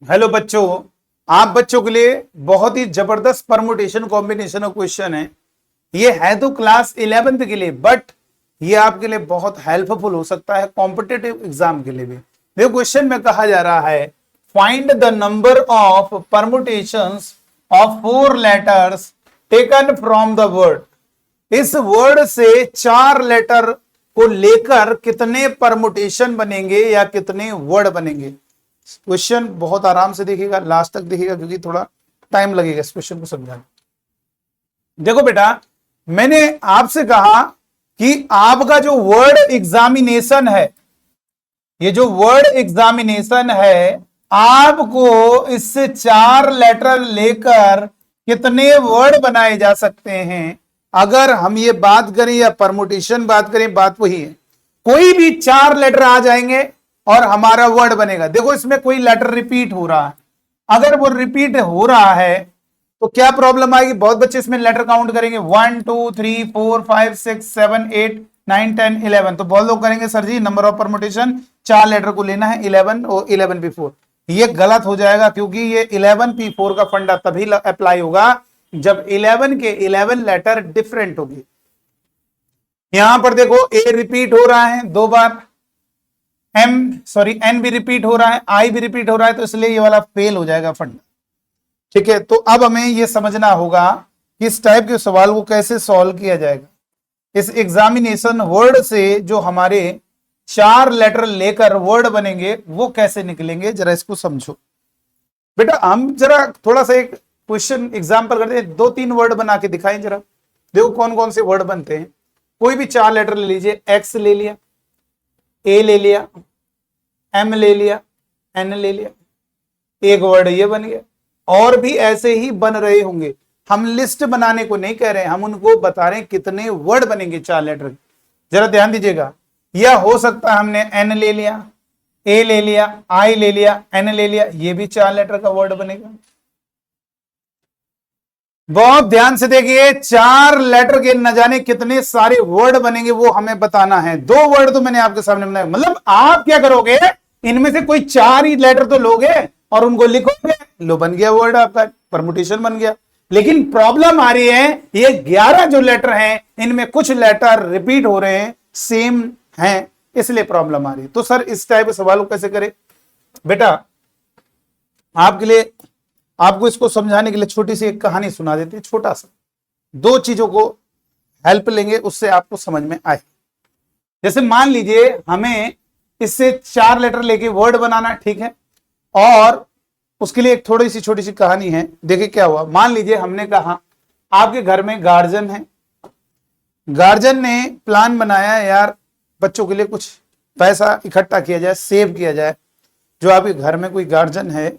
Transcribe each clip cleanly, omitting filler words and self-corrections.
Hello बच्चों, आप बच्चों के लिए बहुत ही जबरदस्त परमुटेशन कॉम्बिनेशन ऑफ क्वेश्चन है। ये है तो क्लास 11th के लिए, बट ये आपके लिए बहुत हेल्पफुल हो सकता है कॉम्पिटेटिव एग्जाम के लिए भी। देखो, क्वेश्चन में कहा जा रहा है find the number of permutations of 4 letters taken from the word. इस वर्ड से 4 लेटर को लेकर कितने परमुटेशन बनेंगे या कितने वर्ड बनेंगे। क्वेश्चन बहुत आराम से देखिएगा, लास्ट तक देखिएगा क्योंकि थोड़ा टाइम लगेगा इस क्वेश्चन को समझाने। देखो बेटा, मैंने आपसे कहा कि आपका जो वर्ड एग्जामिनेशन है, ये जो वर्ड एग्जामिनेशन है, आपको इससे 4 लेटर लेकर कितने वर्ड बनाए जा सकते हैं। अगर हम ये बात करें या परमुटेशन बात करें, बात वही है। कोई भी 4 लेटर आ जाएंगे और हमारा वर्ड बनेगा। देखो, इसमें कोई लेटर रिपीट हो रहा है, अगर वो रिपीट हो रहा है तो क्या प्रॉब्लम आएगी। बहुत बच्चे इसमें लेटर काउंट करेंगे 1 2 3 4 5 6 7 8 9 10 11। तो बहुत लोग करेंगे sir ji number of permutation 4 letter को लेना है 11 और 11p4। ये गलत हो जाएगा क्योंकि ये 11p4 का फंडा तभी अप्लाई होगा जब 11 के 11 लेटर डिफरेंट होगी। यहां पर देखो, ए रिपीट हो रहा है 2 बार, एन भी रिपीट हो रहा है, आई भी रिपीट हो रहा है, तो इसलिए ये वाला फेल हो जाएगा फंडा। ठीक है, तो अब हमें ये समझना होगा कि इस टाइप के सवाल को कैसे सॉल्व किया जाएगा। इस एग्जामिनेशन वर्ड से जो हमारे 4 लेटर लेकर वर्ड बनेंगे वो कैसे निकलेंगे, जरा इसको समझो। बेटा, हम जरा थोड़ा सा एक क्वेश्चन एग्जाम्पल करते हैं, 2-3 वर्ड बना के दिखाएं जरा। देखो कौन कौन से वर्ड बनते हैं। कोई भी 4 लेटर ले लीजिए, एक्स ले लिया, ए ले लिया, एम ले लिया, एन ले लिया, एक वर्ड ये बन गया। और भी ऐसे ही बन रहे होंगे। हम लिस्ट बनाने को नहीं कह रहे हैं, हम उनको बता रहे हैं कितने वर्ड बनेंगे 4 लेटर। जरा ध्यान दीजिएगा। यह हो सकता है हमने एन ले लिया, ए ले लिया, आई ले लिया, एन ले लिया, ये भी 4 लेटर का वर्ड बनेगा। बहुत ध्यान से देखिए, 4 लेटर के न जाने कितने सारे वर्ड बनेंगे वो हमें बताना है। 2 वर्ड तो मैंने आपके सामने बनाया, मतलब आप क्या करोगे, इनमें से कोई 4 ही लेटर तो लोगे और उनको लिखोगे, लो बन गया वर्ड, आपका परमुटेशन बन गया। लेकिन प्रॉब्लम आ रही है, ये 11 जो लेटर हैं इनमें कुछ लेटर रिपीट हो रहे हैं, सेम हैं, इसलिए प्रॉब्लम आ रही है। तो सर इस टाइप के सवाल को कैसे करें। बेटा, आपके लिए, आपको इसको समझाने के लिए छोटी सी एक कहानी सुना देते हैं। छोटा सा 2 चीजों को हेल्प लेंगे, उससे आपको समझ में आए। जैसे मान लीजिए हमें इससे 4 लेटर लेके वर्ड बनाना, ठीक है, और उसके लिए एक थोड़ी सी छोटी सी कहानी है। देखिए क्या हुआ। मान लीजिए हमने कहा आपके घर में गार्जियन है, गार्जियन ने प्लान बनाया, यार बच्चों के लिए कुछ पैसा इकट्ठा किया जाए, सेव किया जाए। जो आपके घर में कोई गार्जियन है,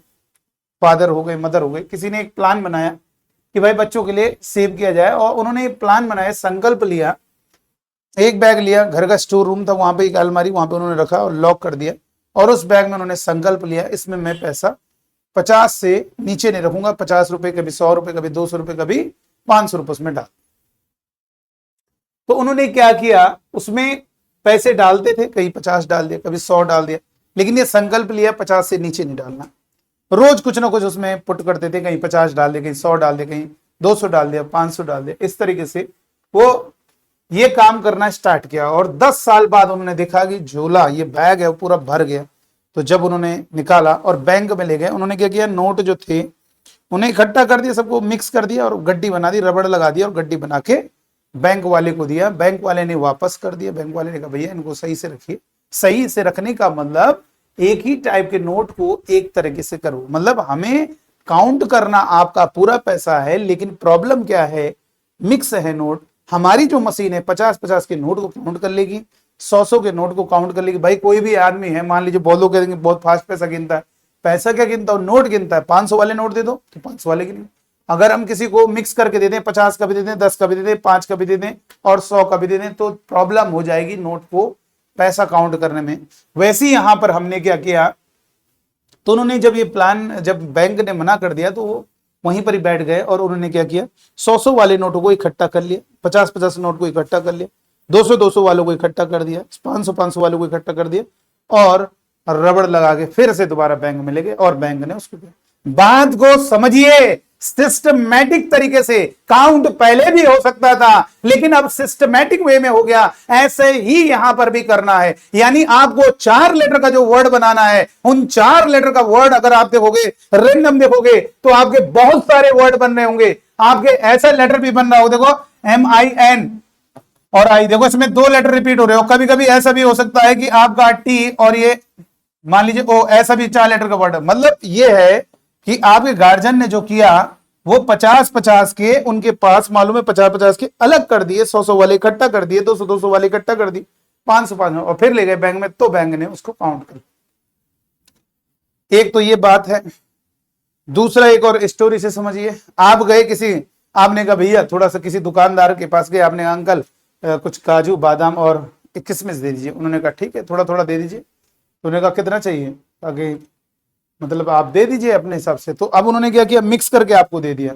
फादर हो गए, मदर हो गए, किसी ने एक प्लान बनाया कि भाई बच्चों के लिए सेव किया जाए, और उन्होंने एक प्लान बनाया, संकल्प लिया, एक बैग लिया, घर का स्टोर रूम था, वहां पे एक अलमारी, वहां पे उन्होंने रखा और लॉक कर दिया। और उस बैग में उन्होंने संकल्प लिया, इसमें मैं पैसा 50 से नीचे नहीं रखूंगा, 50 रुपए, कभी 100 रुपए, कभी 200 रुपए, कभी 500 रुपए उसमें डाल। तो उन्होंने क्या किया, उसमें पैसे डालते थे, कहीं 50 डाल दिया, कभी 100 डाल दिया, लेकिन ये संकल्प लिया 50 से नीचे नहीं डालना। रोज कुछ ना कुछ उसमें पुट करते थे, कहीं 50 डाल दिया, कहीं 100 डाल दिया, कहीं 200 डाल दिया, 500 डाल दिया। इस तरीके से वो ये काम करना स्टार्ट किया। और 10 साल बाद उन्होंने देखा कि झोला, ये बैग है, वो पूरा भर गया। तो जब उन्होंने निकाला और बैंक में ले गए, उन्होंने क्या किया, नोट जो थे उन्हें इकट्ठा कर दिया, सबको मिक्स कर दिया और गड्डी बना दी, रबड़ लगा दिया और गड्डी बना के बैंक वाले को दिया। बैंक वाले ने वापस कर दिया। बैंक वाले ने कहा भैया इनको सही से रखिए। सही से रखने का मतलब एक ही टाइप के नोट को एक तरीके से करो, मतलब हमें काउंट करना आपका पूरा पैसा है, लेकिन प्रॉब्लम क्या है, मिक्स है नोट। हमारी जो मशीन है 50-50 के नोट को काउंट कर लेगी, 100-100 के नोट को काउंट कर लेगी। भाई कोई भी आदमी है, मान लीजिए बहुत लोग कहेंगे बहुत फास्ट पैसा गिनता है, पैसा क्या गिनता है, नोट गिनता है। 500 वाले नोट दे दो तो 500 वाले गिनेंगे। अगर हम किसी को मिक्स करके दे दें, 50 का भी दे दें, 10 का भी दे दें, 5 का भी दे दें और 100 का भी दे दें, तो प्रॉब्लम हो जाएगी नोट को पैसा काउंट करने में। वैसे ही यहां पर हमने क्या किया, तो उन्होंने जब ये प्लान, जब बैंक ने मना कर दिया, तो वो वहीं पर ही बैठ गए और उन्होंने क्या किया, 100-100 वाले नोटों को इकट्ठा कर लिया, 50-50 नोट को इकट्ठा कर लिया, 200-200 वालों को इकट्ठा कर दिया, 500-500 वालों को इकट्ठा कर दिया और और रबड़ लगा के फिर से दोबारा बैंक में ले गए और बैंक ने उसको दिया। बात को समझिए, सिस्टमैटिक तरीके से काउंट पहले भी हो सकता था, लेकिन अब सिस्टमैटिक वे में हो गया। ऐसे ही यहां पर भी करना है, यानी आपको 4 लेटर का जो वर्ड बनाना है, उन 4 लेटर का वर्ड अगर आप देखोगे, रेंडम देखोगे, तो आपके बहुत सारे वर्ड बन रहे होंगे। आपके ऐसा लेटर भी बन रहा हो, देखो MIN और I, देखो इसमें 2 लेटर रिपीट हो रहे हो। कभी कभी ऐसा भी हो सकता है कि आपका T और ये मान लीजिए O, ऐसा भी 4 लेटर का वर्ड है। मतलब ये है कि आपके गार्जियन ने जो किया वो 50-50 के उनके पास मालूम है, 50-50 के अलग कर दिए, 100-100 वाले इकट्ठा कर दिए, 200-200 वाले इकट्ठा कर दिए, 500-500 और फिर ले गए बैंक में, तो बैंक ने उसको काउंट कर। एक तो ये बात है। दूसरा एक और स्टोरी से समझिए। आप गए किसी, आपने कहा भैया थोड़ा सा किसी दुकानदार के पास गए, आपने अंकल कुछ काजू बादाम और किशमिश दे दीजिए। उन्होंने कहा ठीक है, थोड़ा थोड़ा दे दीजिए। उन्होंने कहा कितना चाहिए? आगे मतलब आप दे दीजिए अपने हिसाब से। तो अब उन्होंने क्या किया, मिक्स करके आपको दे दिया,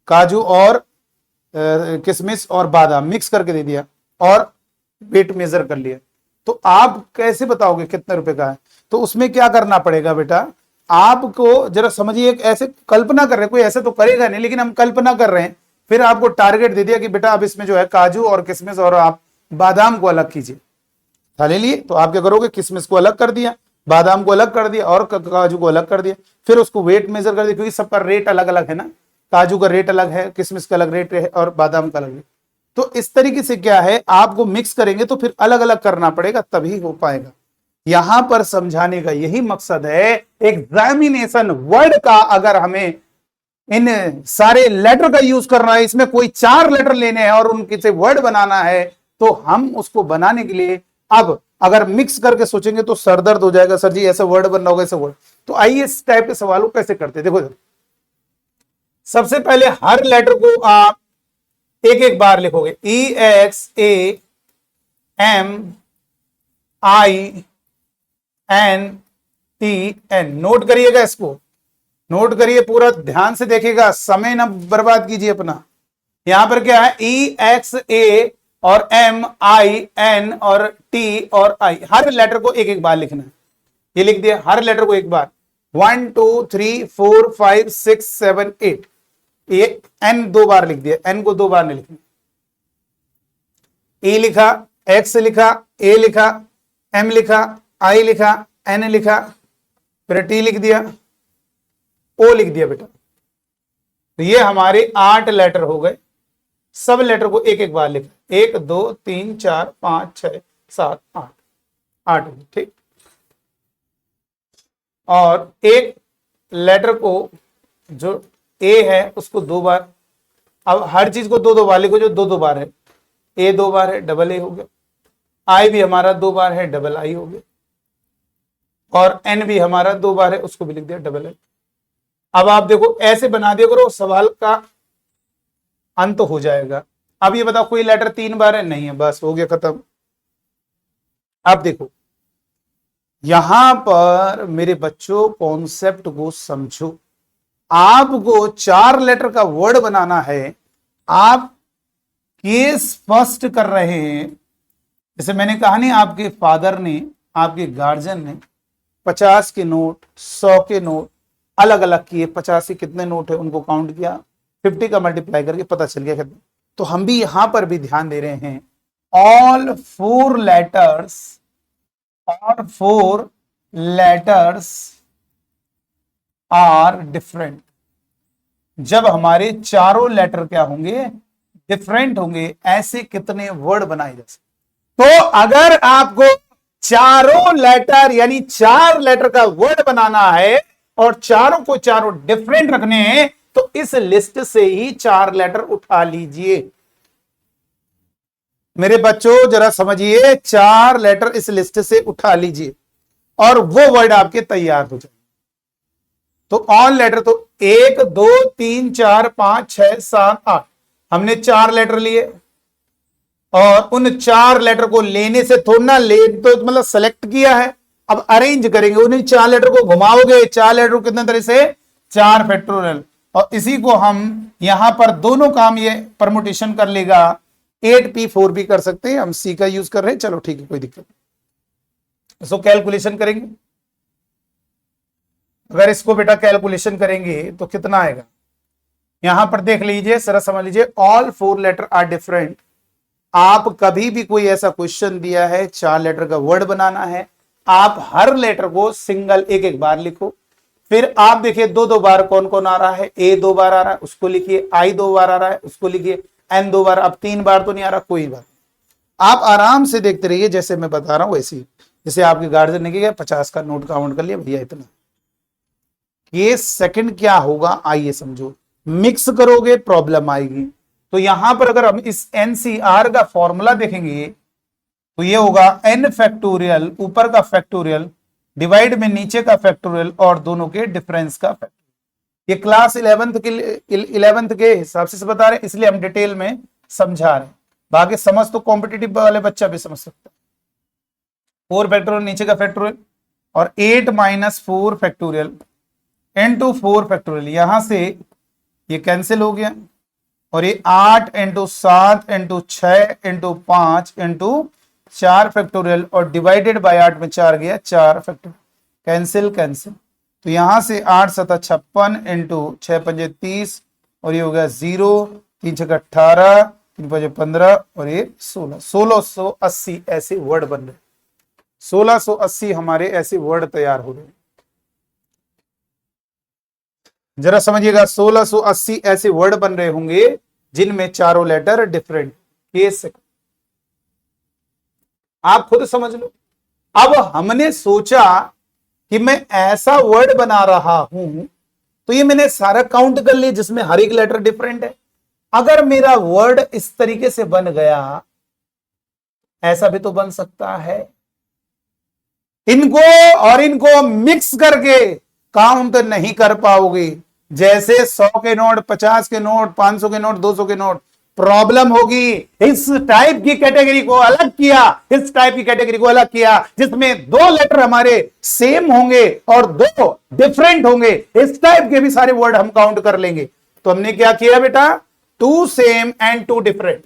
काजू और किशमिश और बादाम मिक्स करके दे दिया और वेट मेजर कर लिया। तो आप कैसे बताओगे कितने रुपए का है? तो उसमें क्या करना पड़ेगा बेटा, आपको जरा समझिए। एक ऐसे कल्पना कर रहे हैं, कोई ऐसे तो करेगा नहीं, लेकिन हम कल्पना कर रहे हैं। फिर आपको टारगेट दे दिया कि बेटा अब इसमें जो है काजू और किशमिश और आप बादाम को अलग कीजिए। थाली लिए तो आप क्या करोगे, किशमिश को अलग कर दिया, बादाम को अलग कर दिया और काजू को अलग कर दिया। फिर उसको वेट मेजर कर दिया, क्योंकि सबका रेट अलग अलग है ना, काजू का रेट अलग है, किशमिश का अलग रेट है और बादाम का अलग है। तो इस तरीके से क्या है, आपको मिक्स करेंगे तो फिर अलग अलग करना पड़ेगा, तभी हो पाएगा। यहां पर समझाने का यही मकसद है। एग्जामिनेशन वर्ड का अगर हमें इन सारे लेटर का यूज करना है, इसमें कोई 4 लेटर लेने हैं और उनके से वर्ड बनाना है, तो हम उसको बनाने के लिए अब अगर मिक्स करके सोचेंगे तो सरदर्द हो जाएगा। सर जी ऐसा वर्ड बनना होगा, ऐसा वर्ड। तो आइए इस टाइप के सवालों कैसे करते हैं। देखो सबसे पहले हर लेटर को आप एक एक बार लिखोगे, EXAMINTN। नोट करिएगा, इसको नोट करिए, पूरा ध्यान से देखिएगा, समय ना बर्बाद कीजिए अपना। यहां पर क्या है, EXA और MIN और T और I, हर लेटर को एक एक बार लिखना है। ये लिख दिया, हर लेटर को एक बार। 1 2 3 4 5 6 7 8, ये N 2 बार लिख दिया, N को 2 बार नहीं लिखना। E लिखा, X लिखा, A लिखा, M लिखा, I लिखा, N लिखा, फिर T लिख दिया, O लिख दिया बेटा। तो ये हमारे 8 लेटर हो गए। सब लेटर को एक एक बार लिखा, 1 2 3 4 5 6 7 8, 8 ठीक। और एक लेटर को जो A है उसको 2 बार, अब हर चीज को 2-2 बार लिखो, जो 2-2 बार है। A 2 बार है, डबल A हो गया। I भी हमारा 2 बार है, डबल I हो गया। और N भी हमारा 2 बार है, उसको भी लिख दिया, डबल N। अब आप देखो ऐसे बना दिया करो, सवाल का अंत हो जाएगा। अब ये बताओ कोई लेटर 3 बार है? नहीं है, बस हो गया, खत्म। अब देखो यहां पर मेरे बच्चों कॉन्सेप्ट को समझो। आपको 4 लेटर का वर्ड बनाना है, आप केस फर्स्ट कर रहे हैं। जैसे मैंने कहा नहीं, आपके फादर ने, आपके गार्जियन ने 50 के नोट, 100 के नोट अलग अलग किए। 50 के कितने नोट है उनको काउंट किया, 50 का मल्टीप्लाई करके पता चल गया कितना। तो हम भी यहां पर भी ध्यान दे रहे हैं, ऑल 4 लेटर्स आर डिफरेंट। जब हमारे चारों लेटर क्या होंगे, डिफरेंट होंगे, ऐसे कितने वर्ड बनाए जा सकते। तो अगर आपको चारों लेटर यानी 4 लेटर का वर्ड बनाना है और चारों को चारों डिफरेंट रखने हैं, तो इस लिस्ट से ही 4 लेटर उठा लीजिए। मेरे बच्चों जरा समझिए, 4 लेटर इस लिस्ट से उठा लीजिए और वो वर्ड आपके तैयार हो जाए। तो ऑल लेटर तो 1 2 3 4 5 6 7 8, हमने 4 लेटर लिए और उन 4 लेटर को लेने से थोड़ा ना, ले तो मतलब सेलेक्ट किया है, अब अरेंज करेंगे। उन्हीं 4 लेटर को घुमाओगे, 4 लेटर को कितने तरह से, 4 फैक्टोरियल, और इसी को हम यहां पर दोनों काम ये परमुटेशन कर लेगा। 8p4 भी कर सकते हैं, हम C का यूज कर रहे हैं, चलो ठीक है, कोई दिक्कत नहीं। सो कैलकुलेशन करेंगे, अगर इसको बेटा कैलकुलेशन करेंगे तो कितना आएगा, यहां पर देख लीजिए, जरा समझ लीजिए, ऑल 4 लेटर आर डिफरेंट। आप कभी भी कोई ऐसा क्वेश्चन दिया है 4 लेटर का वर्ड बनाना है, आप हर लेटर को सिंगल एक एक बार लिखो। फिर आप देखिए 2-2 बार कौन कौन आ रहा है, ए 2 बार आ रहा है उसको लिखिए, आई 2 बार आ रहा है उसको लिखिए, एन 2 बार, अब 3 बार तो नहीं आ रहा, कोई बात। आप आराम से देखते रहिए, जैसे मैं बता रहा हूं वैसे ही। जैसे आपके गार्जियन ने किया 50 का नोट काउंट कर लिया भैया इतना, ये सेकंड क्या होगा आइए समझो। मिक्स करोगे प्रॉब्लम आएगी। तो यहां पर अगर हम इस एनसीआर का फॉर्मूला देखेंगे तो ये होगा n फैक्टोरियल, ऊपर का फैक्टोरियल डिवाइड में नीचे का फैक्टोरियल और दोनों के डिफरेंस का फैक्टोरियल। ये क्लास 11th के हिसाब से बता रहे हैं, इसलिए हम डिटेल में समझा रहे हैं। बाकी समझ तो कॉम्पिटिटिव वाले बच्चा भी समझ सकता है। 4 फैक्टोरियल नीचे का फैक्टोरियल और 8 - 4 फैक्टोरियल इनटू 4 फैक्टोरियल, यहां से ये कैंसिल हो गया और ये 8 × 7 × 6 × 5 × 4 फैक्टोरियल और डिवाइडेड बाय 8 में 4 गया, 4 फैक्टोरियल, कैंसिल कैंसिल। तो यहां से 8 × 7 = 56 × 6 × 5 = 30 और ये हो गया 0, 3 × 6 = 18, 3 × 5 = 15 और ये 16। 1680 ऐसे वर्ड बन रहे, 1680 हमारे ऐसे वर्ड तैयार हो रहे। जरा समझिएगा, 1680 ऐसे वर्ड बन रहे होंगे जिनमें चारों लेटर डिफरेंट। केस आप खुद समझ लो। अब हमने सोचा कि मैं ऐसा वर्ड बना रहा हूं तो ये मैंने सारा काउंट कर लिया जिसमें हर एक लेटर डिफरेंट है। अगर मेरा वर्ड इस तरीके से बन गया, ऐसा भी तो बन सकता है। इनको और इनको मिक्स करके काउंट नहीं कर पाओगे। जैसे 100 के नोट, 50 के नोट, 500 के नोट, 200 के नोट, प्रॉब्लम होगी। इस टाइप की कैटेगरी को अलग किया, इस टाइप की कैटेगरी को अलग किया जिसमें 2 लेटर हमारे सेम होंगे और 2 डिफरेंट होंगे। इस टाइप के भी सारे वर्ड हम काउंट कर लेंगे। तो हमने क्या किया बेटा, 2 same and 2 different,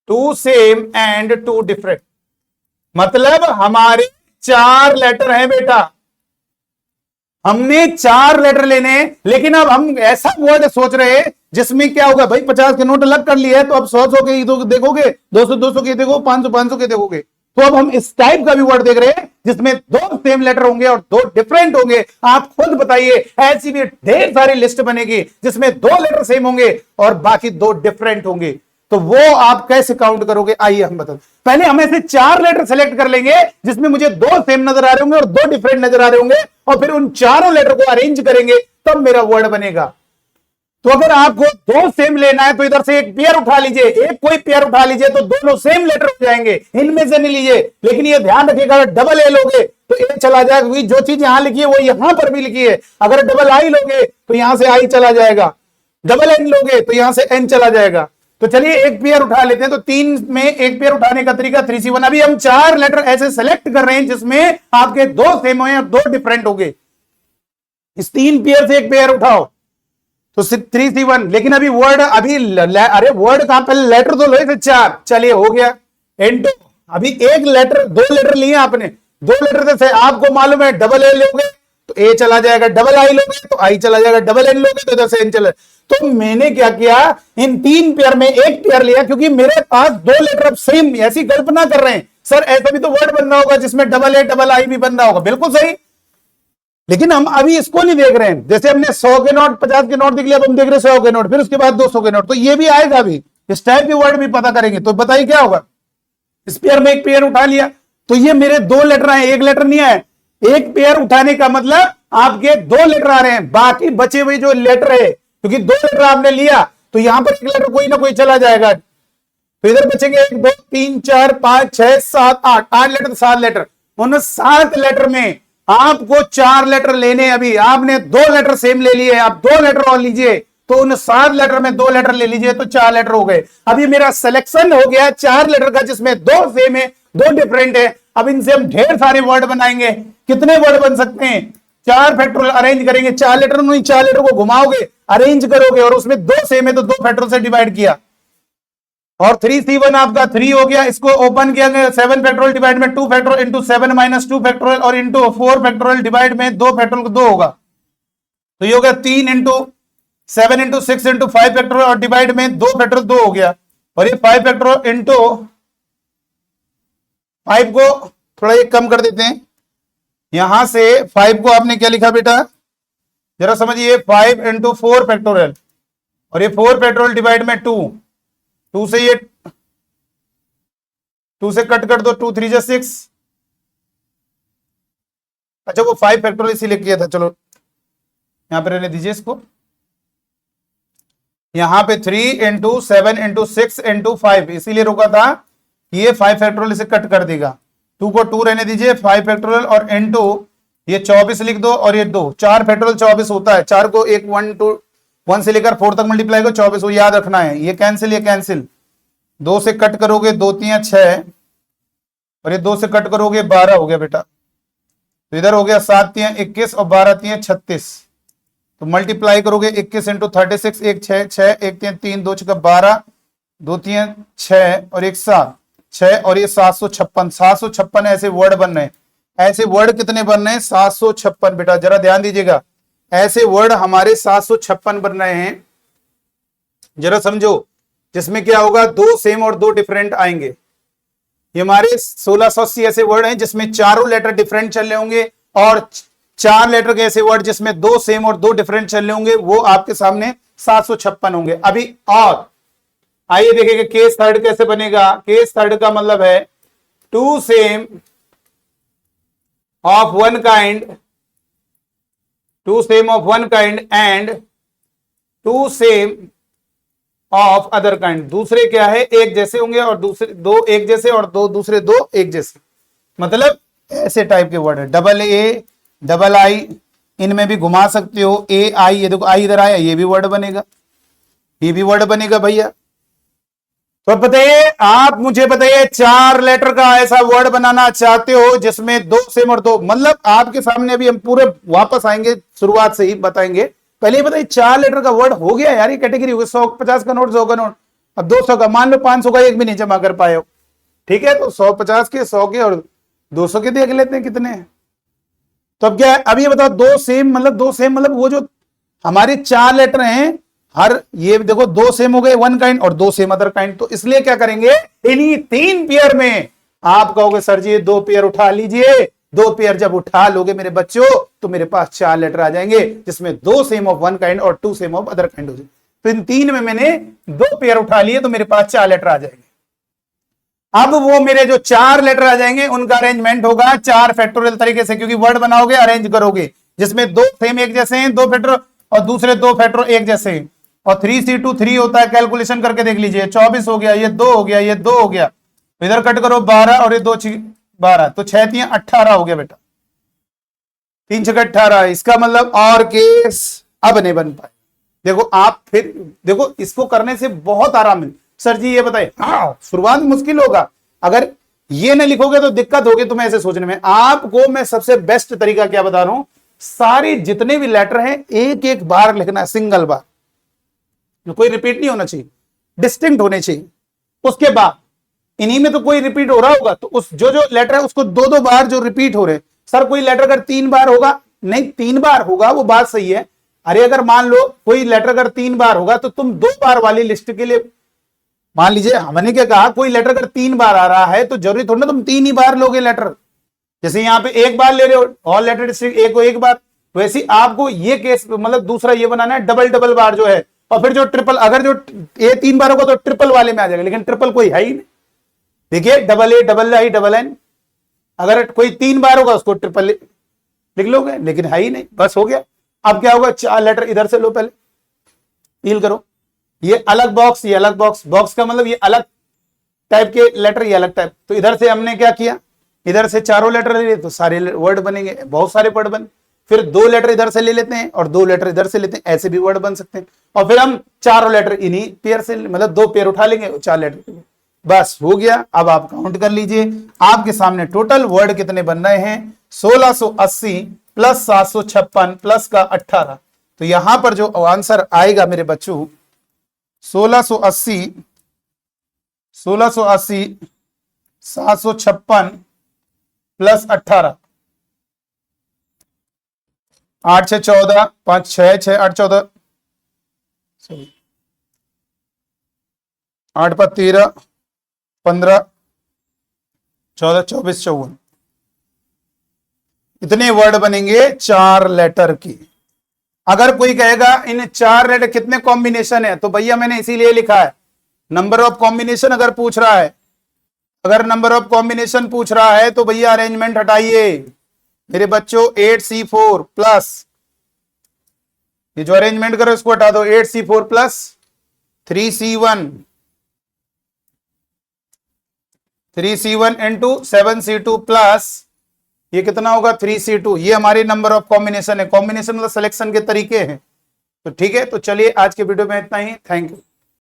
2 same and 2 different, मतलब हमारे 4 लेटर हैं बेटा। हमने 4 लेटर लेने, लेकिन अब हम ऐसा वर्ड सोच रहे हैं जिसमें क्या होगा भाई, 50 के नोट अलग कर लिए तो अब 100 के देखोगे, 200 के देखो, 500 के देखोगे। तो अब हम इस टाइप का भी वर्ड देख रहे हैं जिसमें 2 सेम लेटर होंगे और 2 डिफरेंट होंगे। आप खुद बताइए, ऐसी भी ढेर सारी लिस्ट बनेगी जिसमें 2 लेटर सेम होंगे और बाकी 2 डिफरेंट होंगे। तो वो आप कैसे काउंट करोगे, आइए हम बताते। पहले हम ऐसे 4 लेटर सेलेक्ट कर लेंगे जिसमें मुझे 2 सेम नजर आ रहे होंगे और 2 डिफरेंट नजर आ रहे होंगे, और फिर उन चारों लेटर को अरेंज करेंगे तब मेरा वर्ड बनेगा। तो अगर आपको 2 सेम लेना है तो इधर से एक पेयर उठा लीजिए, एक कोई पेयर उठा लीजिए तो दोनों सेम लेटर हो जाएंगे, इनमें से नहीं लीजिए। लेकिन ये ध्यान रखिएगा, अगर डबल ए लोगे तो ए चला जाएगा, क्योंकि जो चीज यहां लिखी है वो यहां पर भी लिखी है। अगर डबल आई लोगे तो यहां से आई चला जाएगा, डबल एन लोगे तो यहां से एन चला जाएगा। तो चलिए एक पेयर उठा लेते हैं। तो 3 में एक पेयर उठाने का तरीका 3C1। अभी हम 4 लेटर ऐसे सेलेक्ट कर रहे हैं जिसमें आपके 2 सेम हो और 2 डिफरेंट हो गए। इस 3 पेयर से एक पेयर उठाओ तो 3C1। लेकिन अभी वर्ड, अरे वर्ड कहां, पहले लेटर तो लो थे 4, चलिए हो गया इनटू। अभी एक लेटर, 2 लेटर लिए आपने, 2 लेटर से आपको मालूम है डबल ए लोगे तो ए चला जाएगा, डबल आई लोगे तो आई चला जाएगा, डबल एन लोगे तो इधर से एन चला। तो मैंने क्या किया, इन 3 पेयर में एक पेयर लिया, क्योंकि मेरे पास 2 लेटर अब सेम। ऐसी कल्पना कर रहे हैं सर ऐसा भी तो वर्ड बनना होगा जिसमें डबल ए डबल आई भी बनना होगा, बिल्कुल सही। लेकिन हम अभी इसको नहीं देख रहे हैं। जैसे हमने 100 के नोट, 50 के नोट देख लिया, तो हम देख रहे 100 के नोट, फिर उसके बाद 200 के नोट। तो ये भी आएगा, अभी इस टाइप के वर्ड भी पता करेंगे। तो बताइए क्या होगा, इस पेयर में एक पेयर उठा लिया तो ये मेरे 2 लेटर आए, एक लेटर नहीं आए। एक पेयर उठाने का मतलब आपके 2 लेटर आ रहे हैं, बाकी बचे हुए जो लेटर है, क्योंकि 2 लेटर आपने लिया तो यहां पर एक लेटर कोई ना कोई चला जाएगा। तो इधर बचेंगे 1 2 3 4 5 6 7 8 लेटर, 7 लेटर। उन 7 लेटर में आपको 4 लेटर लेने। अभी आपने 2 लेटर सेम ले लिए, आप 2 लेटर और लीजिए, तो उन 7 लेटर में 2 लेटर ले लीजिए तो 4 लेटर हो गए। अभी मेरा सिलेक्शन हो गया 4 लेटर का जिसमें 2 सेम है, 2 डिफरेंट है। अब इनसे हम ढेर सारे वर्ड बनाएंगे। कितने वर्ड बन सकते हैं, 4 फैक्टोरियल अरेंज करेंगे, 4 लेटर नहीं, 4 लेटर को घुमाओगे, अरेंज करोगे और उसमें 2 सेम है तो 2 फैक्टोरियल से डिवाइड किया, और 3C1 आपका 3 हो गया, इसको ओपन किया गया 7 फैक्टोरियल डिवाइड में 2 फैक्टोरियल इंटू 7 माइनस 2 फैक्टोरियल और इंटू 4 फैक्टोरियल डिवाइड में 2 फैक्टोरियल 2 होगा, तो ये हो गया 3 इंटू 7 इंटू 6 इंटू 5 फैक्टोरियल और डिवाइड में 2 फैक्टोरियल 2 हो गया, और ये 5 फैक्टोरियल इंटू 5 को थोड़ा ये कम कर देते हैं, यहां से 5 को आपने क्या लिखा बेटा, जरा समझिए, 5 इंटू 4 फैक्टोरियल और ये 4 फैक्टोरियल डिवाइड में 2, 2 से ये 2 से कट कर दो, 2 3 जा 6, अच्छा वो 5 फैक्टोरियल इसीलिए किया था, चलो यहां पे रहने दीजिए इसको, यहां पे 3 इंटू 7 इंटू 6 इंटू 5 इसीलिए रोका था कि ये 5 फैक्टोरियल इसे कट कर देगा, 2 को 2 रहने दीजिए, 5 फैक्टोरियल और इंटू ये 24 लिख दो और ये 2, 4 फैक्टोरियल 24 होता है, 4 को एक 1 से लेकर 4 तक मल्टीप्लाई करो 24 वो याद रखना है, ये कैंसिल 2 से कट करोगे 2 3 6 और ये 2 से कट करोगे 12 हो गया बेटा, तो इधर हो गया 7 3 21 और 12 3 36, तो मल्टीप्लाई करोगे 21 इंटू 36 1 6 6 1 3 3 2 6 12 2 3 6 और 1 7 6 और ये 756 ऐसे वर्ड बन रहे हैं, ऐसे वर्ड कितने बन रहे हैं 756 बेटा, जरा ध्यान दीजिएगा, ऐसे वर्ड हमारे 756 बन रहे हैं, जरा समझो, जिसमें क्या होगा 2 सेम और 2 डिफरेंट आएंगे, ये हमारे 1680 ऐसे वर्ड हैं जिसमें चारों लेटर डिफरेंट चल रहे होंगे, और 4 लेटर के ऐसे वर्ड जिसमें 2 सेम और 2 डिफरेंट चल रहे होंगे, वो आपके सामने 756 होंगे। अभी और आइए देखेंगे केस थर्ड कैसे बनेगा। केस थर्ड का मतलब है 2 same of one kind, 2 same of one kind and 2 same of other kind, दूसरे क्या है एक जैसे होंगे और दूसरे 2 एक जैसे और दूसरे 2 एक जैसे, मतलब ऐसे टाइप के वर्ड है, डबल ए डबल आई, इनमें भी घुमा सकते हो, ए आई, ये देखो आई इधर आया, ये भी वर्ड बनेगा, ये भी वर्ड बनेगा भैया। तो बताइए, आप मुझे बताइए 4 लेटर का ऐसा वर्ड बनाना चाहते हो जिसमें 2 सेम और 2, मतलब आपके सामने अभी हम पूरे वापस आएंगे, शुरुआत से ही बताएंगे, पहले बताइए 4 लेटर का वर्ड हो गया यार, ये कैटेगरी हो गई, 150 का नोट, 100 का नोट, अब 200 का, मान लो 500 का एक भी नहीं जमा कर पाए हो, ठीक है, तो 150 के 100 के और 200 के देख लेते हैं कितने हैं। तो अब क्या है, अब ये बताओ 2 सेम मतलब वो जो हमारे 4 लेटर हैं, हर ये देखो 2 सेम हो गए वन काइंड और 2 सेम अदर काइंड, तो इसलिए क्या करेंगे, इन्हीं 3 पेयर में आप कहोगे सर जी 2 पेयर उठा लीजिए, 2 पेयर जब उठा लोगे मेरे बच्चों तो मेरे पास 4 लेटर आ जाएंगे जिसमें 2 सेम ऑफ वन काइंड और 2 सेम ऑफ अदर काइंड हो जाए, तो इन 3 में मैंने 2 पेयर उठा लिए तो मेरे पास 4 लेटर आ जाएंगे। अब वो मेरे जो 4 लेटर आ जाएंगे उनका अरेंजमेंट होगा 4 फैक्टोरियल तरीके से, क्योंकि वर्ड बनाओगे अरेंज करोगे जिसमें 2 सेम एक जैसे हैं 2 फैक्टर और दूसरे 2 फैक्टर एक जैसे हैं, और 3C2 3 होता है, कैलकुलेशन करके देख लीजिए, 24 हो गया, ये 2 हो गया, ये 2 हो गया, इधर कट करो 12 और ये 2 12, तो 6 3 18 हो गया बेटा, 3 6 18, इसका मतलब और केस अब नहीं बन पाए। देखो आप फिर देखो इसको करने से बहुत आराम है, सर जी ये बताइए, हाँ शुरुआत मुश्किल होगा, अगर ये नहीं लिखोगे तो दिक्कत होगी तुम्हें ऐसे सोचने में। आपको मैं सबसे बेस्ट तरीका क्या बता रहा हूं, सारे जितने भी लेटर हैं एक एक बार लिखना है, सिंगल बार, कोई रिपीट नहीं होना चाहिए, डिस्टिंक्ट होने चाहिए। उसके बाद इन्हीं में तो कोई रिपीट हो रहा होगा तो उस जो लेटर है उसको 2 बार जो रिपीट हो रहे, सर कोई लेटर अगर 3 बार होगा, नहीं 3 बार होगा वो बात सही है, अरे अगर मान लो कोई लेटर अगर 3 बार होगा तो तुम 2 बार वाली लिस्ट के लिए, मान लीजिए हमने क्या कहा, कोई लेटर अगर 3 बार आ रहा है तो जरूरी थोड़ी ना तुम 3 ही बार लोगे लेटर, जैसे यहां पे 1 बार ले रहे हो, ऑल लेटर डिस्ट्रिक्ट एक को 1 बार, वैसे तो आपको ये केस मतलब दूसरा ये बनाना है डबल बार जो है, और फिर जो ट्रिपल, अगर जो ए 3 बार होगा तो ट्रिपल वाले में आ जाएगा, लेकिन ट्रिपल कोई है ही नहीं, देखिए double A double I double N, अगर कोई 3 बार होगा उसको ट्रिपल लिख लोगे, लेकिन है ही नहीं, बस हो गया। अब क्या होगा, 4 लेटर इधर से लो, पहले फील करो, ये अलग बॉक्स, ये अलग बॉक्स, बॉक्स का मतलब ये अलग टाइप के लेटर, ये अलग टाइप, तो इधर से हमने क्या किया, इधर से चारों लेटर ले लिए तो सारे वर्ड बनेंगे, बहुत सारे वर्ड बने, फिर 2 लेटर इधर से ले लेते हैं और 2 लेटर इधर से लेते हैं, ऐसे भी वर्ड बन सकते हैं, और फिर हम चारों लेटर इन्हीं पेयर से, मतलब 2 पेयर उठा लेंगे 4 लेटर, बस हो गया। अब आप काउंट कर लीजिए, आपके सामने टोटल वर्ड कितने बन रहे हैं, 1680 प्लस 756 प्लस का 18, तो यहां पर जो आंसर आएगा मेरे बच्चों 1680 1680 756 प्लस 18, 8 6 14, 5 6 6 8 14, 8 5 13 15 14 24 54, इतने वर्ड बनेंगे 4 लेटर की। अगर कोई कहेगा इन 4 लेटर कितने कॉम्बिनेशन है, तो भैया मैंने इसीलिए लिखा है नंबर ऑफ कॉम्बिनेशन अगर पूछ रहा है, अगर नंबर ऑफ कॉम्बिनेशन पूछ रहा है तो भैया अरेंजमेंट हटाइए मेरे बच्चों। 8C4 प्लस, ये जो अरेंजमेंट करो इसको हटा दो, 8C4 plus 3C1 into 7C2 plus ये कितना होगा 3C2। ये हमारे नंबर ऑफ कॉम्बिनेशन है। कॉम्बिनेशन मतलब सिलेक्शन के तरीके हैं। तो ठीक है, तो चलिए आज के वीडियो में इतना ही। Thank you.